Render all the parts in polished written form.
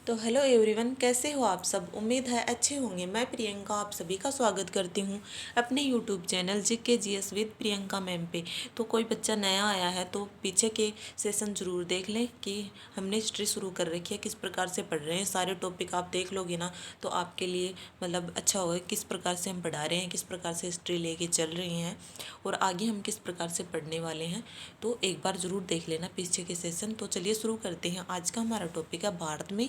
तो hello everyone, कैसे हो आप सब। उम्मीद है अच्छे होंगे। मैं प्रियंका आप सभी का स्वागत करती हूँ अपने YouTube channel GK GS with Priyanka ma'am पे। तो कोई बच्चा नया आया है तो पीछे के सेशन ज़रूर देख लें कि हमने हिस्ट्री शुरू कर रखी है, किस प्रकार से पढ़ रहे हैं। सारे टॉपिक आप देख लोगे ना तो आपके लिए मतलब अच्छा होगा, किस प्रकार से हम पढ़ा रहे हैं, किस प्रकार से हिस्ट्री लेके चल रही हैं और आगे हम किस प्रकार से पढ़ने वाले हैं। तो एक बार ज़रूर देख लेना पीछे के सेशन। तो चलिए शुरू करते हैं। आज का हमारा टॉपिक है भारत में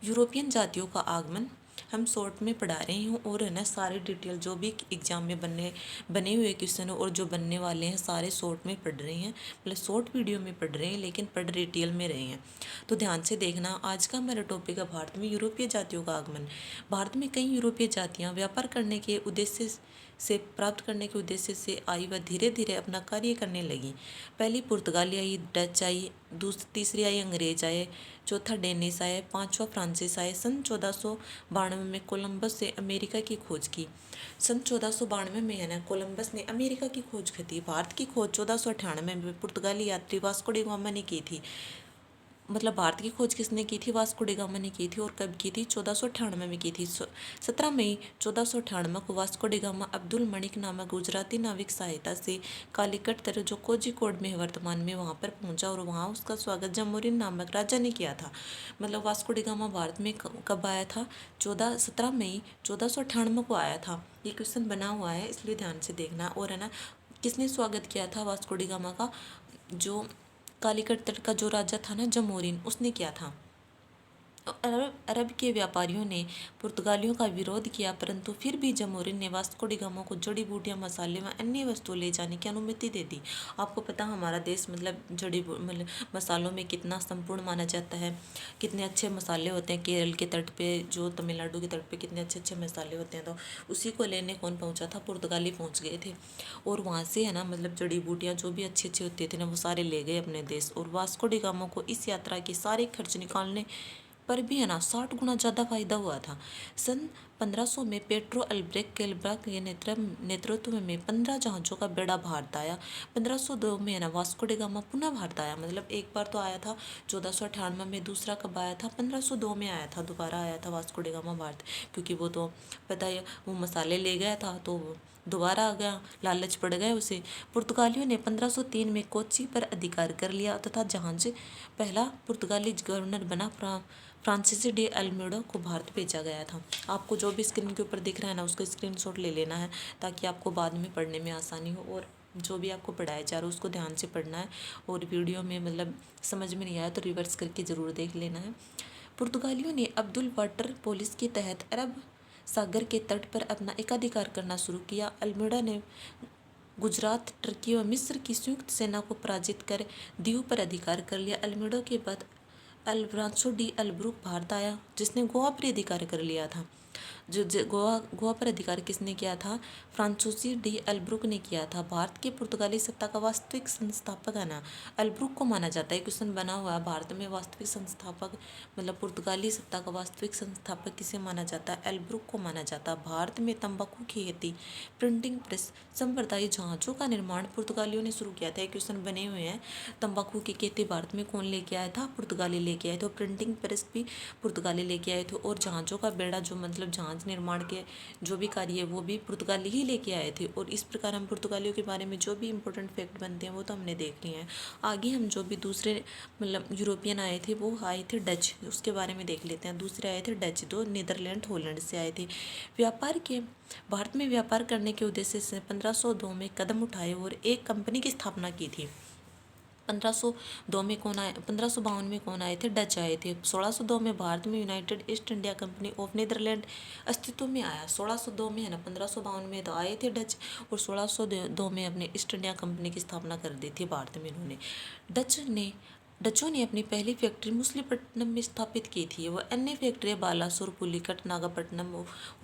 यूरोपियन जातियों का आगमन। हम शॉर्ट में पढ़ा रहे हैं और है ना सारी डिटेल जो भी एग्जाम में बने हुए क्वेश्चन और जो बनने वाले हैं सारे शॉर्ट में पढ़ रहे हैं, मतलब शॉर्ट वीडियो में पढ़ रहे हैं लेकिन पढ़ डिटेल में रहे हैं। तो ध्यान से देखना। आज का हमारा टॉपिक है भारत में यूरोपीय जातियों का आगमन। भारत में कई यूरोपीय जातियाँ व्यापार करने के उद्देश्य से प्राप्त करने के उद्देश्य से आई व धीरे धीरे अपना कार्य करने लगी। पहली पुर्तगाली आई, डच आई, तीसरी आई अंग्रेज आए, चौथा डेनिस आए, पांचवा फ्रांसीस आए। सन 1492 में कोलंबस से अमेरिका की खोज की। सन 1492 में है ना कोलंबस ने अमेरिका की खोज की थी। भारत की खोज 1498 में पुर्तगाली यात्री वास्को डी गामा ने की थी। मतलब भारत की खोज किसने की थी? वास्को डी गामा ने की थी। और कब की थी? 1498 में की थी। 17 मई 1498 को Vasco D gamma Abdul Manik नामक गुजराती नाविक सहायता से कालीकट तरह जो कोझिकोड में है वर्तमान में वहाँ पर पहुँचा और वहाँ उसका स्वागत जमोरिन नामक राजा ने किया था। मतलब वास्को डी गामा भारत में कब आया था? 17 मई 1498 को आया था। ये क्वेश्चन बना हुआ है इसलिए ध्यान से देखना। और है ना किसने स्वागत किया था वास्को डी गामा का? जो कालीकट तट का जो राजा था ना जमोरिन, उसने किया था। अरब के व्यापारियों ने पुर्तगालियों का विरोध किया परंतु फिर भी जमोरिन ने वास्को डी गामा को जड़ी बूटियां, मसाले व अन्य वस्तुएं ले जाने की अनुमति दे दी। आपको पता हमारा देश मतलब मतलब मसालों में कितना संपूर्ण माना जाता है। कितने अच्छे मसाले होते हैं केरल के तट पे, जो तमिलनाडु के तट पे कितने अच्छे अच्छे मसाले होते हैं। तो उसी को लेने कौन पहुंचा था? पुर्तगाली पहुंच गए थे। और वहाँ से है ना मतलब जड़ी बूटियाँ जो भी अच्छे अच्छे होते थे ना वो सारे ले गए अपने देश। और वास्को डी गामा को इस यात्रा के सारे खर्च निकालने पर भी है ना 60 गुना ज़्यादा फायदा हुआ था। सन 1500 में पेट्रो अल्ब्रेक केलब्रा के नेतृत्व में 15 जहाज़ों का बेड़ा भारत आया। 1502 में है ना वास्को डी गामा पुनः भारत आया। मतलब एक बार तो आया था 1498 में, दूसरा कब आया था? 1502 में आया था, दोबारा आया था वास्को डी गामा भारत। क्योंकि वो तो पता है वो मसाले ले गया था तो दोबारा आ गया, लालच पड़ गया उसे। पुर्तगालियों ने 1503 में कोच्चि पर अधिकार कर लिया तथा जहाज पहला पुर्तगाली गवर्नर बना फ्रांसीसी डी अल्मेडो को भारत भेजा गया था। आपको जो भी स्क्रीन के ऊपर दिख रहा है ना उसका स्क्रीनशॉट ले लेना है ताकि आपको बाद में पढ़ने में आसानी हो। और जो भी आपको पढ़ाया जा रहा है उसको ध्यान से पढ़ना है। और वीडियो में मतलब समझ में नहीं आया तो रिवर्स करके ज़रूर देख लेना है। पुर्तगालियों ने अब्दुल वाटर पॉलिसी के तहत अरब सागर के तट पर अपना एकाधिकार करना शुरू किया। अल्मेडा ने गुजरात, टर्की व मिस्र की संयुक्त सेना को पराजित कर दीव पर अधिकार कर लिया। अल्मेडो के बाद अल्फ्रांसो डी अल्ब्रुक भारत आया जिसने गोवा पर अधिकार कर लिया था। गोवा गोवा पर अधिकार किसने किया था? फ्रांसीसी डी अल्ब्रुक ने किया था। भारत के पुर्तगाली सत्ता का वास्तविक संस्थापक है ना अल्ब्रुक को माना जाता है। क्वेश्चन बना हुआ है भारत में वास्तविक संस्थापक मतलब पुर्तगाली सत्ता का वास्तविक संस्थापक किसे माना जाता है? अल्ब्रुक को माना जाता है। भारत में तंबाकू की खेती, प्रिंटिंग प्रेस, संप्रदायी जहाजों का निर्माण पुर्तगालियों ने शुरू किया था। क्वेश्चन बने हुए हैं। तंबाकू की खेती भारत में कौन लेके आया था? पुर्तगाली लेके आए थे। प्रिंटिंग प्रेस भी पुर्तगाली लेके आए थे। और जहाज़ों का बेड़ा जो मतलब जहाज निर्माण के जो भी कार्य है वो भी पुर्तगाली ही लेके आए थे। और इस प्रकार हम पुर्तगालियों के बारे में जो भी इंपॉर्टेंट फैक्ट बनते हैं वो तो हमने देख लिए हैं। आगे हम जो भी दूसरे मतलब यूरोपियन आए थे वो आए थे डच, उसके बारे में देख लेते हैं। दूसरे आए थे डच, दो नीदरलैंड हॉलैंड से आए थे। व्यापार के भारत में व्यापार करने के उद्देश्य से 1502 में कदम उठाए और एक कंपनी की स्थापना की थी। 1502 में कौन आए? 1552 में कौन आए थे? डच आए थे। 1602 में भारत में United East India Company of Netherland अस्तित्व में आया। 1602 में है ना 1552 में तो आए थे डच और 1602 में अपने ईस्ट इंडिया कंपनी की स्थापना कर दी थी भारत में इन्होंने। डचों ने अपनी पहली फैक्ट्री मुसलीपट्टनम में स्थापित की थी। वह अन्य फैक्ट्रियाँ बालासोर, पुलिकट, नागपट्टनम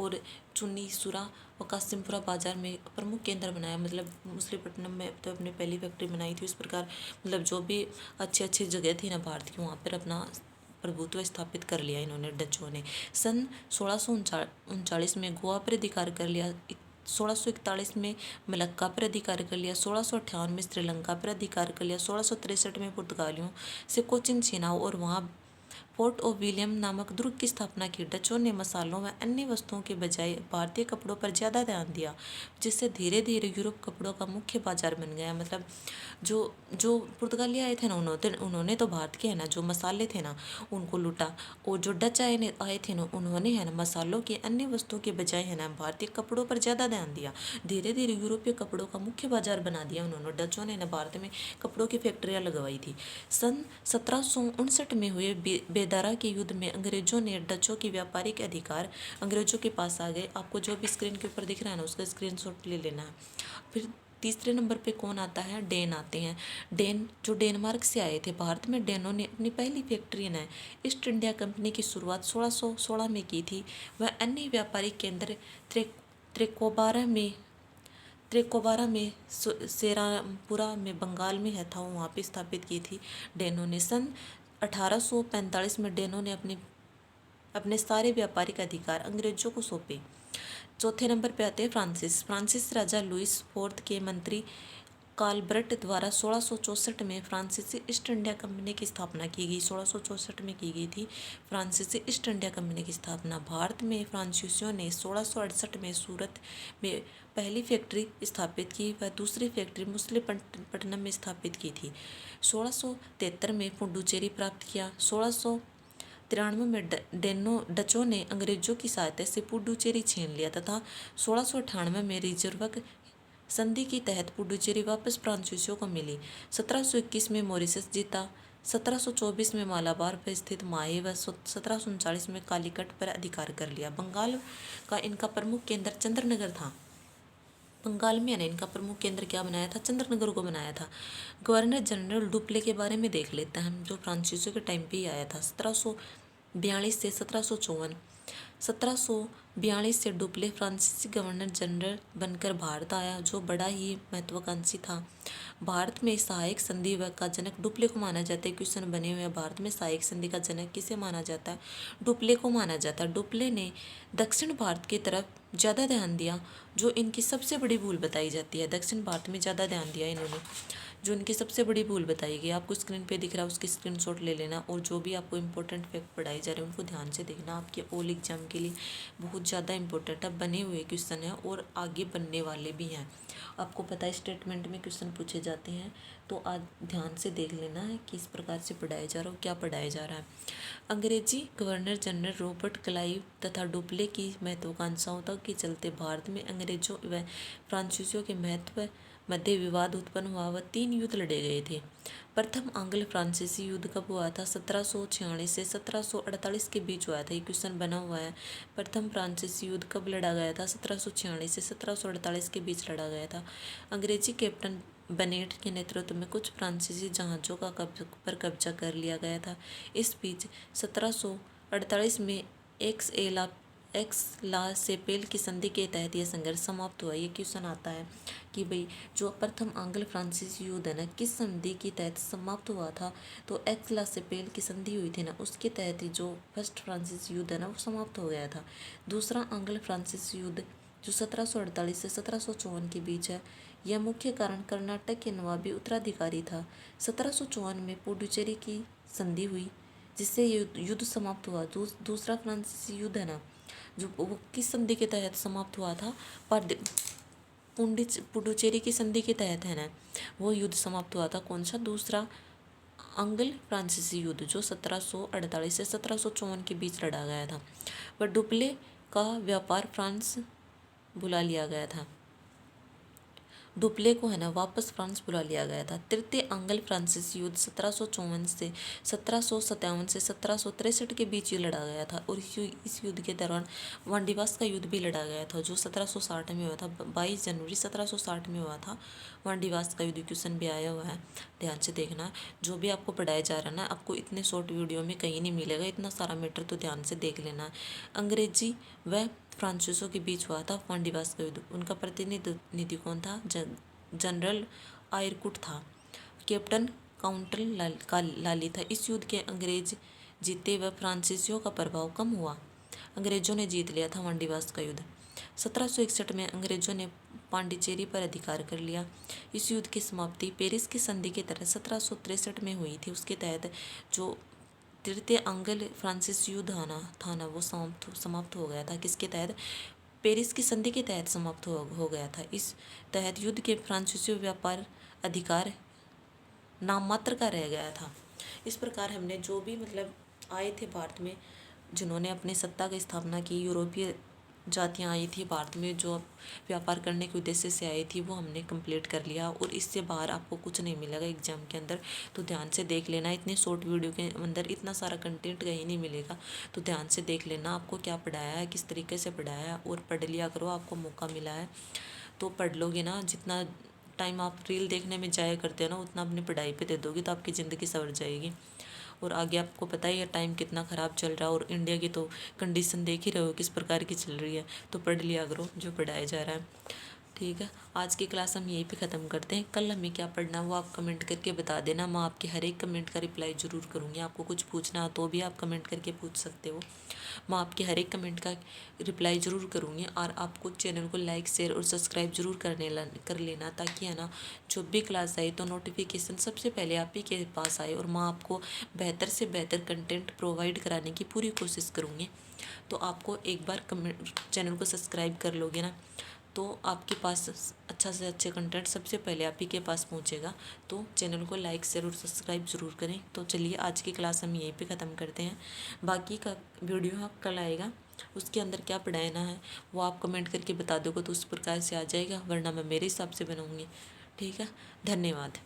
और चुन्नीसुरा और कासिमपुरा बाजार में प्रमुख केंद्र बनाया। मतलब मुसलीपट्टनम में तो अपनी पहली फैक्ट्री बनाई थी। इस प्रकार मतलब जो भी अच्छी अच्छी जगह थी ना भारत की वहाँ पर अपना प्रभुत्व स्थापित कर लिया इन्होंने डचों ने। सन 1639 में गोवा पर अधिकार कर लिया। 1641 में मलक्का पर अधिकार कर लिया। 1658 में श्रीलंका पर अधिकार कर लिया। 1663 में पुर्तगालियों से कोचिन छीना और वहाँ फोर्ट ऑफ विलियम नामक दुर्ग की स्थापना की। डचों ने मसालों व अन्य वस्तुओं के बजाय भारतीय कपड़ों पर ज़्यादा ध्यान दिया, जिससे धीरे धीरे यूरोप कपड़ों का मुख्य बाजार बन गया। मतलब जो जो पुर्तगाली आए थे ना, उन्होंने तो भारत के है ना जो मसाले थे ना उनको लूटा, और जो डच आए थे ना उन्होंने है ना मसालों के अन्य वस्तुओं के बजाय है ना भारतीय कपड़ों पर ज़्यादा ध्यान दिया। धीरे धीरे यूरोपीय कपड़ों का मुख्य बाजार बना दिया उन्होंने। डचों ने ना भारत में कपड़ों की फैक्ट्रियाँ लगवाई थी। सन 1759 में हुए बेदारा के युद्ध में अंग्रेजों ने डचों की व्यापारिक अधिकार अंग्रेजों के पास आ गए। आपको जो भी स्क्रीन के ऊपर दिख रहा है ना उसका स्क्रीनशॉट ले लेना है। फिर तीसरे नंबर पे कौन आता है? डेन आते हैं। डेन जो डेनमार्क से आए थे। भारत में डेनों ने अपनी पहली फैक्ट्री ने ईस्ट इंडिया कंपनी की शुरुआत 1616 में की थी। वह अन्य व्यापारिक केंद्र त्रिकोबारा में सेरापुरा में बंगाल में है था, वहाँ पे स्थापित की थी डेनों ने। सन 1845 में डेनों ने अपने सारे व्यापारिक अधिकार अंग्रेजों को सौंपे। चौथे नंबर पे आते हैं फ्रांसिस राजा लुइस फोर्थ के मंत्री कालब्रट द्वारा 1664 में फ्रांसीसी ईस्ट इंडिया कंपनी की स्थापना की गई। 1664 में की गई थी फ्रांसीसी ईस्ट इंडिया कंपनी की स्थापना। भारत में फ्रांसीसियों ने 1668 में सूरत में पहली फैक्ट्री स्थापित की व दूसरी फैक्ट्री मुसलीपट्टनम में स्थापित की थी। 1673 में पुडुचेरी प्राप्त किया। 1693 में डचों ने अंग्रेजों की सहायता से पुडुचेरी छीन लिया तथा 1698 में रिजर्वक संधि के तहत पुडुचेरी वापस फ्रांसीसियों को मिली। 1721 में मॉरिशस जीता। 1724 में मालाबार पर स्थित माहे व 1739 में कालीकट पर अधिकार कर लिया। बंगाल का इनका प्रमुख केंद्र चंद्रनगर था। बंगाल में ने इनका प्रमुख केंद्र क्या बनाया था? चंद्रनगर को बनाया था। गवर्नर जनरल डुप्ले के बारे में देख लेते हैं हम, जो फ्रांसीसियों के टाइम पे ही आया था। 1742 से 1754। 1742 से डुप्ले फ्रांसीसी गवर्नर जनरल बनकर भारत आया, जो बड़ा ही महत्वाकांक्षी था। भारत में सहायक संधि का जनक डुप्ले को माना जाता है। क्वेश्चन बने हुए हैं, भारत में सहायक संधि का जनक किसे माना जाता है? डुप्ले को माना जाता है। डुप्ले ने दक्षिण भारत की तरफ ज़्यादा ध्यान दिया, जो इनकी सबसे बड़ी भूल बताई जाती है। दक्षिण भारत में ज़्यादा ध्यान दिया इन्होंने, जो इनकी सबसे बड़ी भूल बताई गई। आपको स्क्रीन पे दिख रहा है, उसकी स्क्रीनशॉट ले लेना, और जो भी आपको इंपॉर्टेंट फैक्ट पढ़ाए जा रहे हैं उनको ध्यान से देखना। आपके ऑल एग्जाम के लिए बहुत ज़्यादा इंपॉर्टेंट है, बने हुए क्वेश्चन हैं और आगे बनने वाले भी हैं। आपको पता है स्टेटमेंट में क्वेश्चन पूछे जाते हैं, तो आज ध्यान से देख लेना है किस प्रकार से पढ़ाया जा रहा है, क्या पढ़ाया जा रहा है। अंग्रेजी गवर्नर जनरल रॉबर्ट क्लाइव तथा डुप्ले की महत्वाकांक्षाओं के चलते भारत में अंग्रेजों व फ्रांसीसियों के महत्व मध्य विवाद उत्पन्न हुआ व 3 युद्ध लड़े गए थे। प्रथम आंग्ल फ्रांसीसी युद्ध कब हुआ था? 1746 से 1748 के बीच हुआ था। ये क्वेश्चन बना हुआ है। प्रथम फ्रांसीसी युद्ध कब लड़ा गया था? 1746 से 1748 के बीच लड़ा गया था। अंग्रेजी कैप्टन बनेट के नेतृत्व में कुछ फ्रांसीसी जहाज़ों पर कब्जा कर लिया गया था। इस बीच 1748 में एक्स ला सेपेल की संधि के तहत यह संघर्ष समाप्त हुआ। ये क्वेश्चन आता है कि भाई जो प्रथम आंग्ल फ्रांसीसी युद्ध है ना, किस संधि के तहत समाप्त हुआ था? तो एक्स ला सेपेल की संधि हुई थी ना, उसके तहत ही जो फर्स्ट फ्रांसीसी युद्ध है ना वो समाप्त हो गया था। दूसरा आंग्ल फ्रांसीसी युद्ध जो 1748 से 1754 के बीच है, यह मुख्य कारण कर्नाटक के नवाबी उत्तराधिकारी था। 1754 में पुडुचेरी की संधि हुई, जिससे युद्ध समाप्त हुआ। दूसरा फ्रांसीसी युद्ध है ना, जो वो किस संधि के तहत समाप्त हुआ था? पुडुचेरी की संधि के तहत है ना वो युद्ध समाप्त हुआ था। कौन सा? दूसरा आंग्ल फ्रांसीसी युद्ध, जो 1748 से 1754 के बीच लड़ा गया था। वह डुप्ले का व्यापार फ्रांस बुला लिया गया था। डुप्ले को है ना वापस फ्रांस बुला लिया गया था। तृतीय आंग्ल फ्रांसीसी युद्ध 1754 से 1757 से 1763 के बीच ये लड़ा गया था, और इस युद्ध के दौरान वांडीवास का युद्ध भी लड़ा गया था, जो 1760 में हुआ था। 22 जनवरी 1760 में हुआ था वांडीवास का युद्ध। क्वेश्चन भी आया हुआ है, ध्यान से देखना। जो भी आपको पढ़ाया जा रहा है ना, आपको इतने शॉर्ट वीडियो में कहीं नहीं मिलेगा, इतना सारा मैटर तो ध्यान से देख लेना। अंग्रेजी व फ्रांसीसियों के बीच हुआ था वांडीवास का युद्ध। उनका प्रतिनिधि कौन था? जनरल आयरकुट था। कैप्टन लाली था। इस युद्ध के अंग्रेज जीते व फ्रांसीसियों का प्रभाव कम हुआ। अंग्रेजों ने जीत लिया था वांडीवास का युद्ध। 1761 में अंग्रेजों ने पांडिचेरी पर अधिकार कर लिया। इस युद्ध की समाप्ति पेरिस की संधि के तहत 1763 में हुई थी। उसके तहत जो तृतीय एंग्लो फ्रांसीसी युद्ध था ना वो समाप्त हो गया था। किसके तहत? पेरिस की संधि के तहत समाप्त हो गया था। इस तहत युद्ध के फ्रांसीसी व्यापार अधिकार नाम मात्र का रह गया था। इस प्रकार हमने जो भी मतलब आए थे भारत में, जिन्होंने अपनी सत्ता की स्थापना की, यूरोपीय जातियाँ आई थी भारत में जो व्यापार करने के उद्देश्य से आई थी, वो हमने कंप्लीट कर लिया। और इससे बाहर आपको कुछ नहीं मिलेगा एग्जाम के अंदर, तो ध्यान से देख लेना। इतनी शॉर्ट वीडियो के अंदर इतना सारा कंटेंट कहीं नहीं मिलेगा, तो ध्यान से देख लेना आपको क्या पढ़ाया है, किस तरीके से पढ़ाया है, और पढ़ लिया करो। आपको मौका मिला है तो पढ़ लोगे ना। जितना टाइम आप रील देखने में जाया करते हो ना, उतना अपनी पढ़ाई पे दे दोगे तो आपकी ज़िंदगी संवर जाएगी। और आगे आपको पता ही है टाइम कितना ख़राब चल रहा है, और इंडिया की तो कंडीशन देख ही रहे हो किस प्रकार की चल रही है। तो पढ़ लिया करो जो पढ़ाया जा रहा है। ठीक है, आज की क्लास हम यहीं पे ख़त्म करते हैं। कल हमें क्या पढ़ना है वो आप कमेंट करके बता देना। मैं आपके हर एक कमेंट का रिप्लाई ज़रूर करूँगी। आपको कुछ पूछना हो तो भी आप कमेंट करके पूछ सकते हो। मैं आपके हर एक कमेंट का रिप्लाई ज़रूर करूँगी। और आपको चैनल को लाइक, शेयर और सब्सक्राइब जरूर कर लेना, ताकि है ना जो भी क्लास आए तो नोटिफिकेशन सबसे पहले आप ही के पास आए, और मैं आपको बेहतर से बेहतर कंटेंट प्रोवाइड कराने की पूरी कोशिश करूँगी। तो आपको एक बार कमेंट चैनल को सब्सक्राइब कर लोगे ना, तो आपके पास अच्छा से अच्छे कंटेंट सबसे पहले आप ही के पास पहुंचेगा। तो चैनल को लाइक, शेयर और सब्सक्राइब ज़रूर करें। तो चलिए आज की क्लास हम यहीं पे ख़त्म करते हैं। बाकी का वीडियो कल आएगा, उसके अंदर क्या पढ़ाना है वो आप कमेंट करके बता दोगे तो उस प्रकार से आ जाएगा, वरना मैं मेरे हिसाब से बनाऊँगी। ठीक है, धन्यवाद।